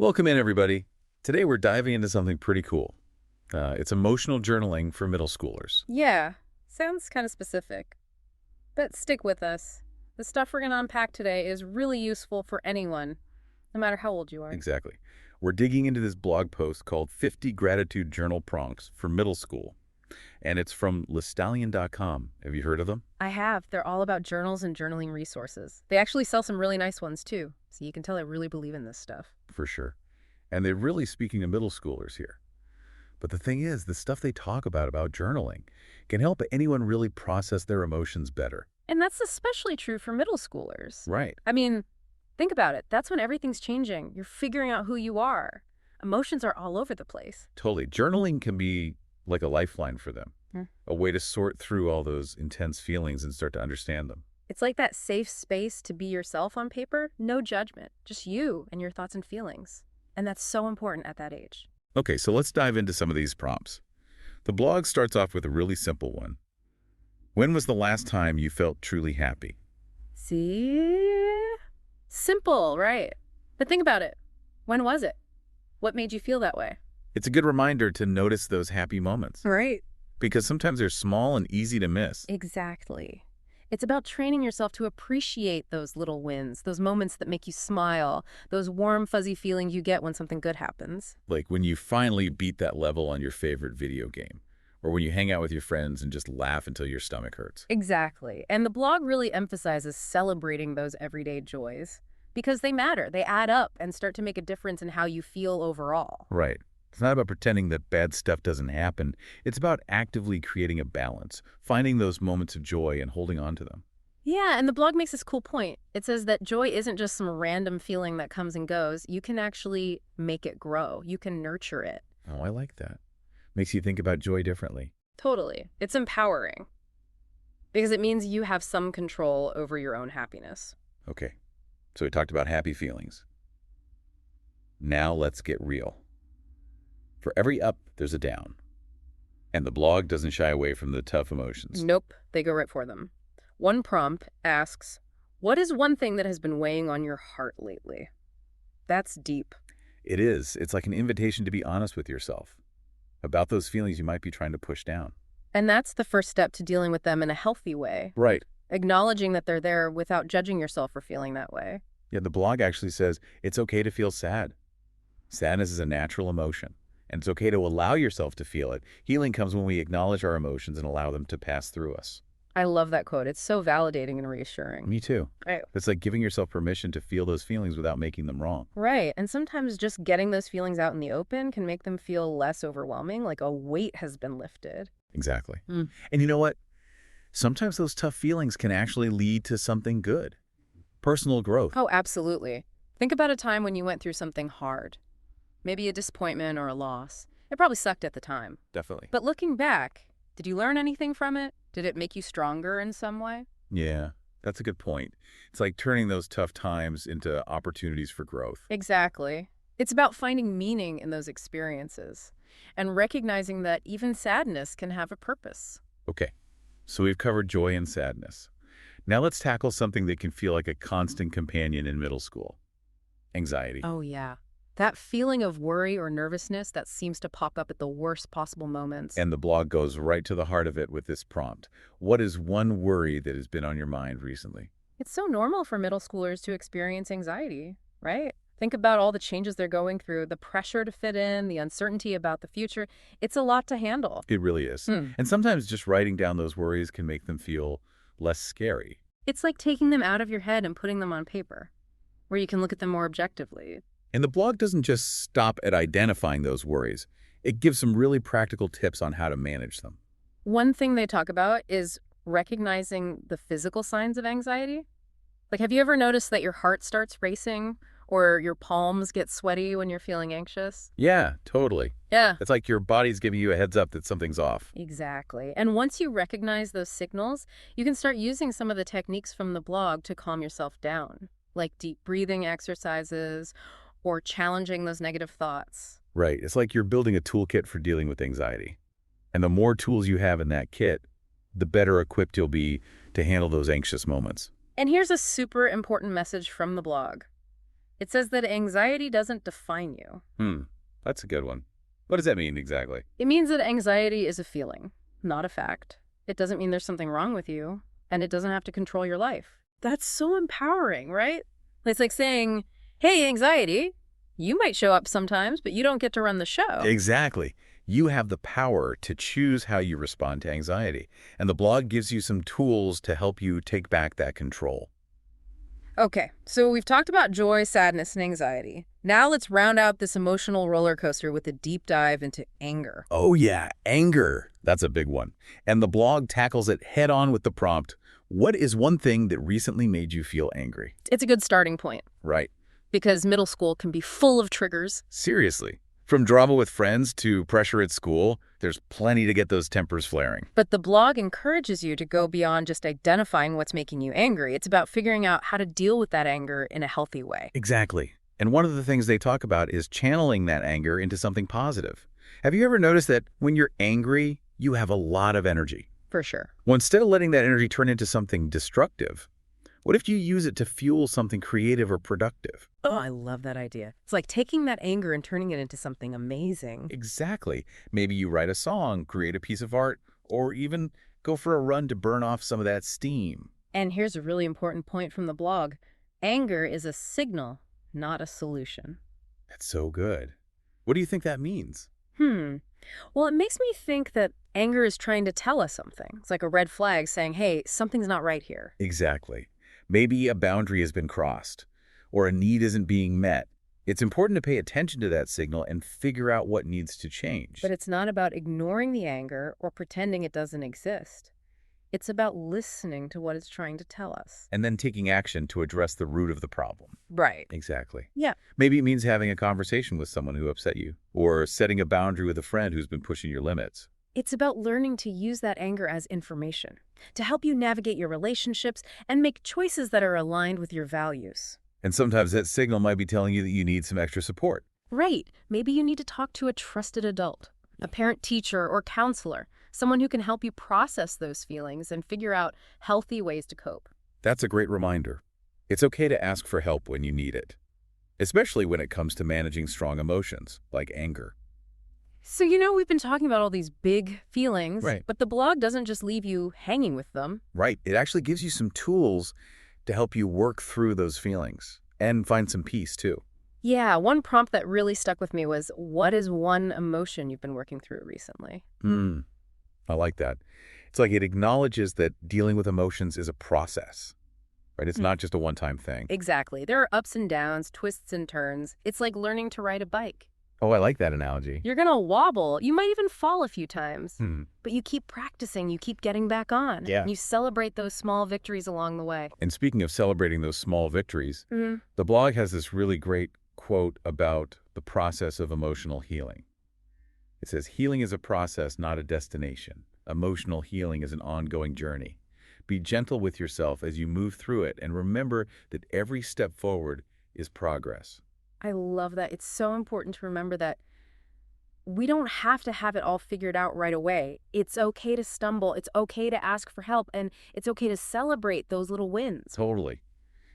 Welcome in, everybody. Today we're diving into something pretty cool. It's emotional journaling for middle schoolers. Yeah, sounds kind of specific. But stick with us. The stuff we're going to unpack today is really useful for anyone, no matter how old you are. Exactly. We're digging into this blog post called 50 Gratitude Journal Prompts for Middle School, and it's from listallion.com. Have you heard of them? I have. They're all about journals and journaling resources. They actually sell some really nice ones, too. So you can tell I really believe in this stuff. For sure. And they're really speaking to middle schoolers here. But the thing is, the stuff they talk about journaling can help anyone really process their emotions better. And that's especially true for middle schoolers. Right. I mean, think about it. That's when everything's changing. You're figuring out who you are. Emotions are all over the place. Totally. Journaling can be like a lifeline for them, a way to sort through all those intense feelings and start to understand them. It's like that safe space to be yourself on paper, no judgment, just you and your thoughts and feelings. And that's so important at that age. Okay, so let's dive into some of these prompts. The blog starts off with a really simple one. When was the last time you felt truly happy? See? Simple, right? But think about it. When was it? What made you feel that way? It's a good reminder to notice those happy moments, Right. because sometimes they're small and easy to miss. Exactly. It's about training yourself to appreciate those little wins, those moments that make you smile, those warm, fuzzy feelings you get when something good happens. Like when you finally beat that level on your favorite video game, or when you hang out with your friends and just laugh until your stomach hurts. Exactly. And the blog really emphasizes celebrating those everyday joys because they matter. They add up and start to make a difference in how you feel overall. Right. It's not about pretending that bad stuff doesn't happen. It's about actively creating a balance, finding those moments of joy and holding on to them. Yeah, and the blog makes this cool point. It says that joy isn't just some random feeling that comes and goes. You can actually make it grow. You can nurture it. Oh, I like that. Makes you think about joy differently. Totally. It's empowering because it means you have some control over your own happiness. Okay, so we talked about happy feelings. Now let's get real. For every up, there's a down. And the blog doesn't shy away from the tough emotions. Nope, they go right for them. One prompt asks, what is one thing that has been weighing on your heart lately? That's deep. It is. It's like an invitation to be honest with yourself about those feelings you might be trying to push down. And that's the first step to dealing with them in a healthy way. Right. Acknowledging that they're there without judging yourself for feeling that way. Yeah, the blog actually says it's okay to feel sad. Sadness is a natural emotion, and it's okay to allow yourself to feel it. Healing comes when we acknowledge our emotions and allow them to pass through us. I love that quote. It's so validating and reassuring. Me too. Right. It's like giving yourself permission to feel those feelings without making them wrong. Right. And sometimes just getting those feelings out in the open can make them feel less overwhelming, like a weight has been lifted. Exactly. And you know what? Sometimes those tough feelings can actually lead to something good. Personal growth. Oh, absolutely. Think about a time when you went through something hard. Maybe a disappointment or a loss. It probably sucked at the time. Definitely. But looking back, did you learn anything from it? Did it make you stronger in some way? Yeah, that's a good point. It's like turning those tough times into opportunities for growth. Exactly. It's about finding meaning in those experiences and recognizing that even sadness can have a purpose. Okay, so we've covered joy and sadness. Now let's tackle something that can feel like a constant companion in middle school. Anxiety. Oh, yeah. That feeling of worry or nervousness that seems to pop up at the worst possible moments. And the blog goes right to the heart of it with this prompt. What is one worry that has been on your mind recently? It's so normal for middle schoolers to experience anxiety, right? Think about all the changes they're going through, the pressure to fit in, the uncertainty about the future. It's a lot to handle. It really is. And sometimes just writing down those worries can make them feel less scary. It's like taking them out of your head and putting them on paper, where you can look at them more objectively. And the blog doesn't just stop at identifying those worries. It gives some really practical tips on how to manage them. One thing they talk about is recognizing the physical signs of anxiety. Like, have you ever noticed that your heart starts racing or your palms get sweaty when you're feeling anxious? Yeah, totally. Yeah. It's like your body's giving you a heads up that something's off. Exactly. And once you recognize those signals, you can start using some of the techniques from the blog to calm yourself down, like deep breathing exercises or challenging those negative thoughts. Right. It's like you're building a toolkit for dealing with anxiety. And the more tools you have in that kit, the better equipped you'll be to handle those anxious moments. And here's a super important message from the blog. It says that anxiety doesn't define you. That's a good one. What does that mean exactly? It means that anxiety is a feeling, not a fact. It doesn't mean there's something wrong with you, and it doesn't have to control your life. That's so empowering, right? It's like saying, hey, anxiety, you might show up sometimes, but you don't get to run the show. Exactly. You have the power to choose how you respond to anxiety, and the blog gives you some tools to help you take back that control. Okay, so we've talked about joy, sadness, and anxiety. Now let's round out this emotional roller coaster with a deep dive into anger. Oh yeah, anger. That's a big one. And the blog tackles it head on with the prompt, what is one thing that recently made you feel angry? It's a good starting point, Right. because middle school can be full of triggers. Seriously. From drama with friends to pressure at school, there's plenty to get those tempers flaring. But the blog encourages you to go beyond just identifying what's making you angry. It's about figuring out how to deal with that anger in a healthy way. Exactly. And one of the things they talk about is channeling that anger into something positive. Have you ever noticed that when you're angry, you have a lot of energy? For sure. Well, instead of letting that energy turn into something destructive, what if you use it to fuel something creative or productive? Oh, I love that idea. It's like taking that anger and turning it into something amazing. Exactly. Maybe you write a song, create a piece of art, or even go for a run to burn off some of that steam. And here's a really important point from the blog. Anger is a signal, not a solution. That's so good. What do you think that means? Well, it makes me think that anger is trying to tell us something. It's like a red flag saying, hey, something's not right here. Exactly. Maybe a boundary has been crossed, or a need isn't being met. It's important to pay attention to that signal and figure out what needs to change. But it's not about ignoring the anger or pretending it doesn't exist. It's about listening to what it's trying to tell us. And then taking action to address the root of the problem. Right. Exactly. Yeah. Maybe it means having a conversation with someone who upset you, or setting a boundary with a friend who's been pushing your limits. It's about learning to use that anger as information to help you navigate your relationships and make choices that are aligned with your values. And sometimes that signal might be telling you that you need some extra support. Right. Maybe you need to talk to a trusted adult, a parent, teacher, or counselor, someone who can help you process those feelings and figure out healthy ways to cope. That's a great reminder. It's okay to ask for help when you need it, especially when it comes to managing strong emotions, like anger. So, we've been talking about all these big feelings, Right. But the blog doesn't just leave you hanging with them. Right. It actually gives you some tools to help you work through those feelings and find some peace, too. Yeah, one prompt that really stuck with me was, what is one emotion you've been working through recently? I like that. It's like it acknowledges that dealing with emotions is a process, right? It's not just a one-time thing. Exactly. There are ups and downs, twists and turns. It's like learning to ride a bike. Oh, I like that analogy. You're going to wobble. You might even fall a few times. But you keep practicing. You keep getting back on. Yeah. You celebrate those small victories along the way. And speaking of celebrating those small victories, the blog has this really great quote about the process of emotional healing. It says, healing is a process, not a destination. Emotional healing is an ongoing journey. Be gentle with yourself as you move through it, and remember that every step forward is progress. I love that. It's so important to remember that we don't have to have it all figured out right away. It's okay to stumble. It's okay to ask for help. And it's okay to celebrate those little wins. Totally.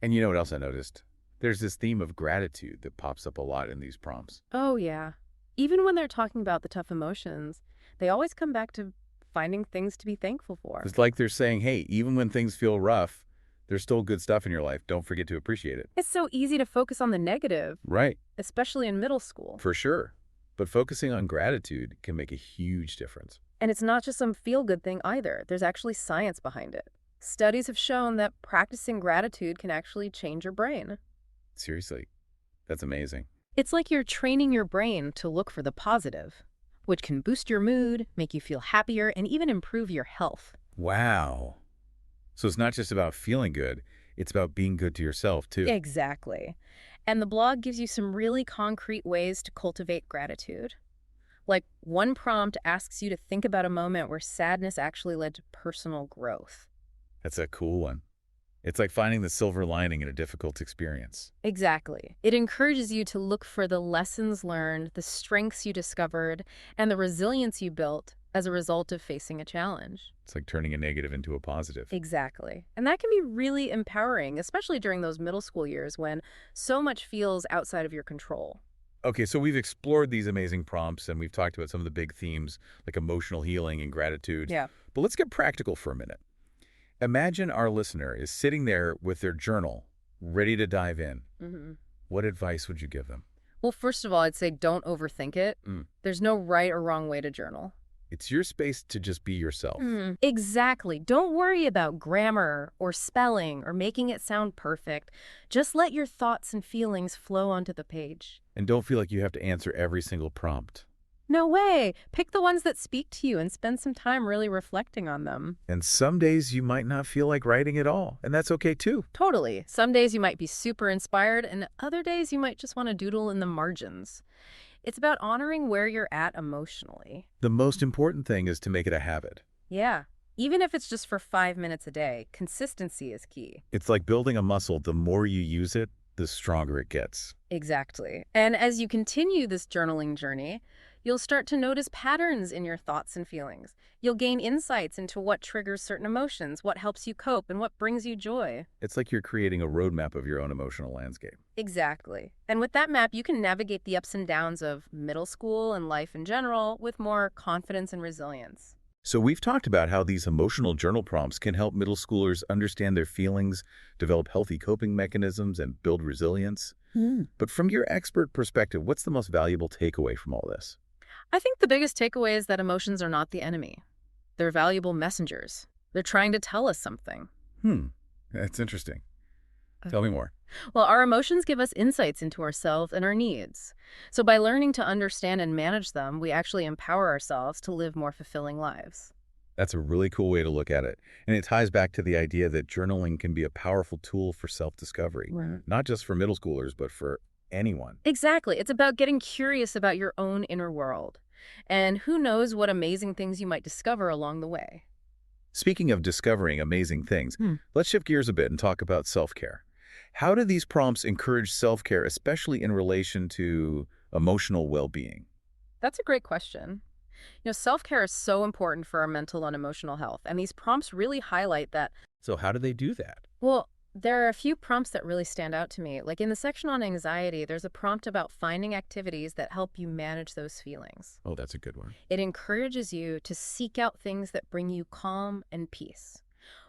And you know what else I noticed? There's this theme of gratitude that pops up a lot in these prompts. Oh, yeah. Even when they're talking about the tough emotions, they always come back to finding things to be thankful for. It's like they're saying, hey, even when things feel rough, there's still good stuff in your life. Don't forget to appreciate it. It's so easy to focus on the negative, Right. especially in middle school. For sure. But focusing on gratitude can make a huge difference. And it's not just some feel-good thing either. There's actually science behind it. Studies have shown that practicing gratitude can actually change your brain. Seriously, that's amazing. It's like you're training your brain to look for the positive, which can boost your mood, make you feel happier, and even improve your health. Wow. So it's not just about feeling good, it's about being good to yourself, too. Exactly. And the blog gives you some really concrete ways to cultivate gratitude. Like, one prompt asks you to think about a moment where sadness actually led to personal growth. That's a cool one. It's like finding the silver lining in a difficult experience. Exactly. It encourages you to look for the lessons learned, the strengths you discovered, and the resilience you built as a result of facing a challenge. It's like turning a negative into a positive. Exactly. And that can be really empowering, especially during those middle school years when so much feels outside of your control. Okay, so we've explored these amazing prompts and we've talked about some of the big themes like emotional healing and gratitude. Yeah. But let's get practical for a minute. Imagine our listener is sitting there with their journal, ready to dive in. hmm What advice would you give them? Well, first of all, I'd say don't overthink it. Mm. There's no right or wrong way to journal. It's your space to just be yourself. Exactly. Don't worry about grammar or spelling or making it sound perfect. Just let your thoughts and feelings flow onto the page. And don't feel like you have to answer every single prompt. No way. Pick the ones that speak to you and spend some time really reflecting on them. And some days you might not feel like writing at all, and that's okay too. Totally. Some days you might be super inspired, and other days you might just want to doodle in the margins. It's about honoring where you're at emotionally. The most important thing is to make it a habit. Yeah. Even if it's just for 5 minutes a day, consistency is key. It's like building a muscle. The more you use it, the stronger it gets. Exactly. And as you continue this journaling journey, you'll start to notice patterns in your thoughts and feelings. You'll gain insights into what triggers certain emotions, what helps you cope, and what brings you joy. It's like you're creating a roadmap of your own emotional landscape. Exactly. And with that map, you can navigate the ups and downs of middle school and life in general with more confidence and resilience. So we've talked about how these emotional journal prompts can help middle schoolers understand their feelings, develop healthy coping mechanisms, and build resilience. But from your expert perspective, what's the most valuable takeaway from all this? I think the biggest takeaway is that emotions are not the enemy. They're valuable messengers. They're trying to tell us something. That's interesting. Tell me more. Well, our emotions give us insights into ourselves and our needs. So by learning to understand and manage them, we actually empower ourselves to live more fulfilling lives. That's a really cool way to look at it. And it ties back to the idea that journaling can be a powerful tool for self-discovery, Right. not just for middle schoolers, but for anyone. Exactly. It's about getting curious about your own inner world. And who knows what amazing things you might discover along the way. Speaking of discovering amazing things, let's shift gears a bit and talk about self-care. How do these prompts encourage self-care, especially in relation to emotional well-being? That's a great question. Self-care is so important for our mental and emotional health, and these prompts really highlight that. So how do they do that? Well, there are a few prompts that really stand out to me. Like in the section on anxiety, there's a prompt about finding activities that help you manage those feelings. Oh, that's a good one. It encourages you to seek out things that bring you calm and peace,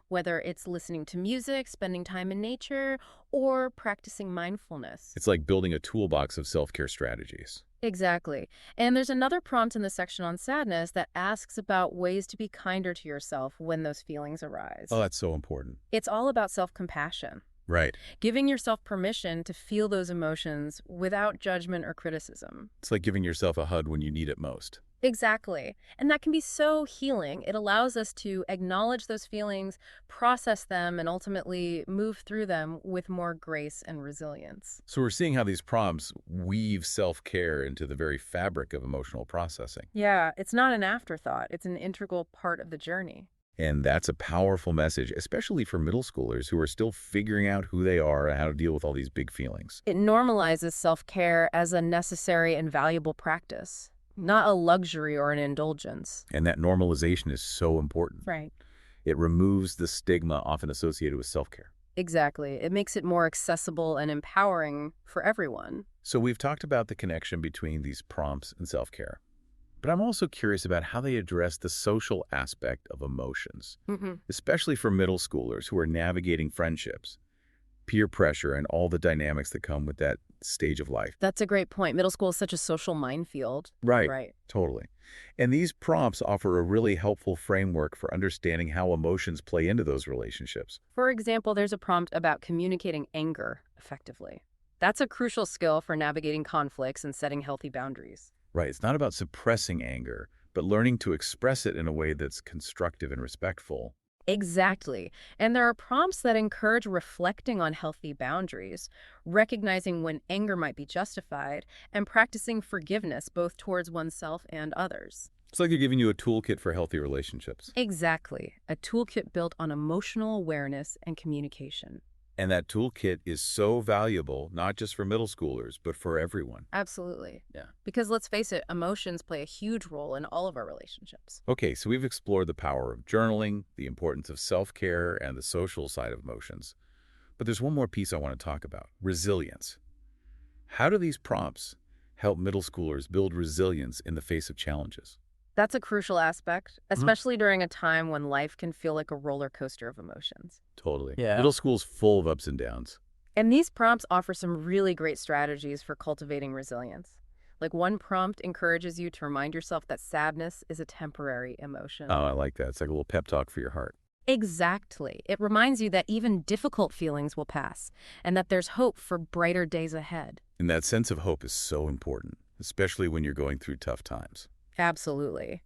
whether it's listening to music, spending time in nature, or practicing mindfulness. It's like building a toolbox of self-care strategies. Exactly. And there's another prompt in the section on sadness that asks about ways to be kinder to yourself when those feelings arise. Oh, that's so important. It's all about self-compassion, Right. giving yourself permission to feel those emotions without judgment or criticism. It's like giving yourself a hug when you need it most. Exactly. And that can be so healing. It allows us to acknowledge those feelings, process them, and ultimately move through them with more grace and resilience. So we're seeing how these prompts weave self-care into the very fabric of emotional processing. Yeah, it's not an afterthought. It's an integral part of the journey. And that's a powerful message, especially for middle schoolers who are still figuring out who they are and how to deal with all these big feelings. It normalizes self-care as a necessary and valuable practice, not a luxury or an indulgence. And that normalization is so important. Right. It removes the stigma often associated with self-care. Exactly. It makes it more accessible and empowering for everyone. So we've talked about the connection between these prompts and self-care. But I'm also curious about how they address the social aspect of emotions, especially for middle schoolers who are navigating friendships, peer pressure, and all the dynamics that come with that stage of life. That's a great point. Middle school is such a social minefield. Right. Totally. And these prompts offer a really helpful framework for understanding how emotions play into those relationships. For example, there's a prompt about communicating anger effectively. That's a crucial skill for navigating conflicts and setting healthy boundaries. Right. It's not about suppressing anger, but learning to express it in a way that's constructive and respectful. Exactly. And there are prompts that encourage reflecting on healthy boundaries, recognizing when anger might be justified, and practicing forgiveness both towards oneself and others. It's like they're giving you a toolkit for healthy relationships. Exactly. A toolkit built on emotional awareness and communication. And that toolkit is so valuable, not just for middle schoolers, but for everyone. Absolutely. Yeah. Because let's face it, emotions play a huge role in all of our relationships. Okay, so we've explored the power of journaling, the importance of self-care, and the social side of emotions. But there's one more piece I want to talk about: resilience. How do these prompts help middle schoolers build resilience in the face of challenges? That's a crucial aspect, especially during a time when life can feel like a roller coaster of emotions. Totally. Yeah. Middle school's full of ups and downs. And these prompts offer some really great strategies for cultivating resilience. Like one prompt encourages you to remind yourself that sadness is a temporary emotion. Oh, I like that. It's like a little pep talk for your heart. Exactly. It reminds you that even difficult feelings will pass and that there's hope for brighter days ahead. And that sense of hope is so important, especially when you're going through tough times. Absolutely.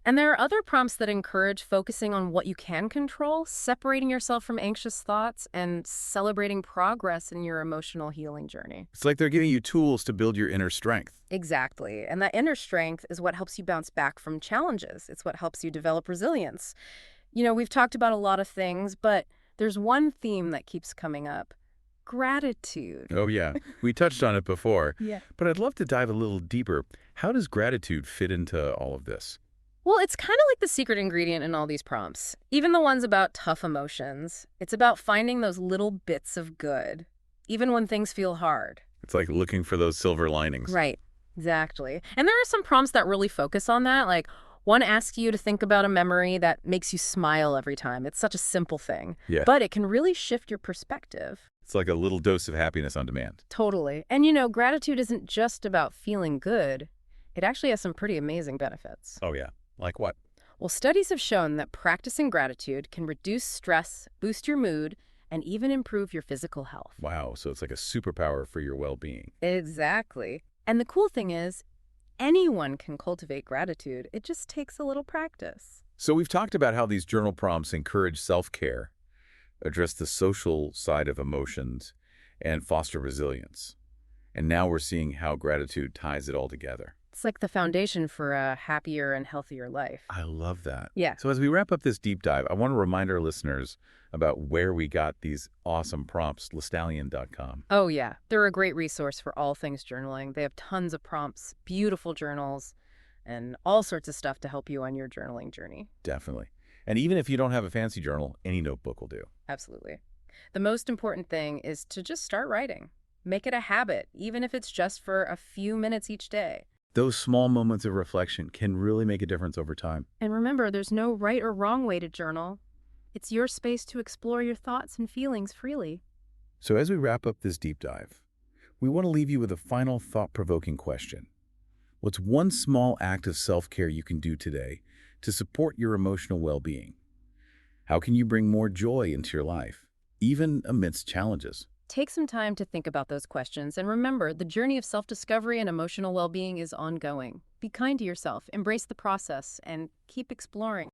And there are other prompts that encourage focusing on what you can control, separating yourself from anxious thoughts, and celebrating progress in your emotional healing journey. It's like they're giving you tools to build your inner strength. Exactly. And that inner strength is what helps you bounce back from challenges. It's what helps you develop resilience. You know, we've talked about a lot of things, but there's one theme that keeps coming up: gratitude. Oh, yeah. We touched on it before. Yeah. But I'd love to dive a little deeper. How does gratitude fit into all of this? Well, it's kind of like the secret ingredient in all these prompts. Even the ones about tough emotions. It's about finding those little bits of good, even when things feel hard. It's like looking for those silver linings. Right. Exactly. And there are some prompts that really focus on that. Like one asks you to think about a memory that makes you smile every time. It's such a simple thing. Yeah. But it can really shift your perspective. It's like a little dose of happiness on demand. Totally. And you know, gratitude isn't just about feeling good. It actually has some pretty amazing benefits. Oh, yeah. Like what? Well, studies have shown that practicing gratitude can reduce stress, boost your mood, and even improve your physical health. Wow. So it's like a superpower for your well-being. Exactly. And the cool thing is, anyone can cultivate gratitude. It just takes a little practice. So we've talked about how these journal prompts encourage self-care, address the social side of emotions, and foster resilience. And now we're seeing how gratitude ties it all together. It's like the foundation for a happier and healthier life. I love that. Yeah. So as we wrap up this deep dive, I want to remind our listeners about where we got these awesome prompts, lestallion.com. Oh, yeah. They're a great resource for all things journaling. They have tons of prompts, beautiful journals, and all sorts of stuff to help you on your journaling journey. Definitely. And even if you don't have a fancy journal, any notebook will do. Absolutely. The most important thing is to just start writing. Make it a habit, even if it's just for a few minutes each day. Those small moments of reflection can really make a difference over time. And remember, there's no right or wrong way to journal. It's your space to explore your thoughts and feelings freely. So as we wrap up this deep dive, we want to leave you with a final thought-provoking question. What's one small act of self-care you can do today to support your emotional well-being? How can you bring more joy into your life, even amidst challenges? Take some time to think about those questions, and remember, the journey of self-discovery and emotional well-being is ongoing. Be kind to yourself, embrace the process, and keep exploring.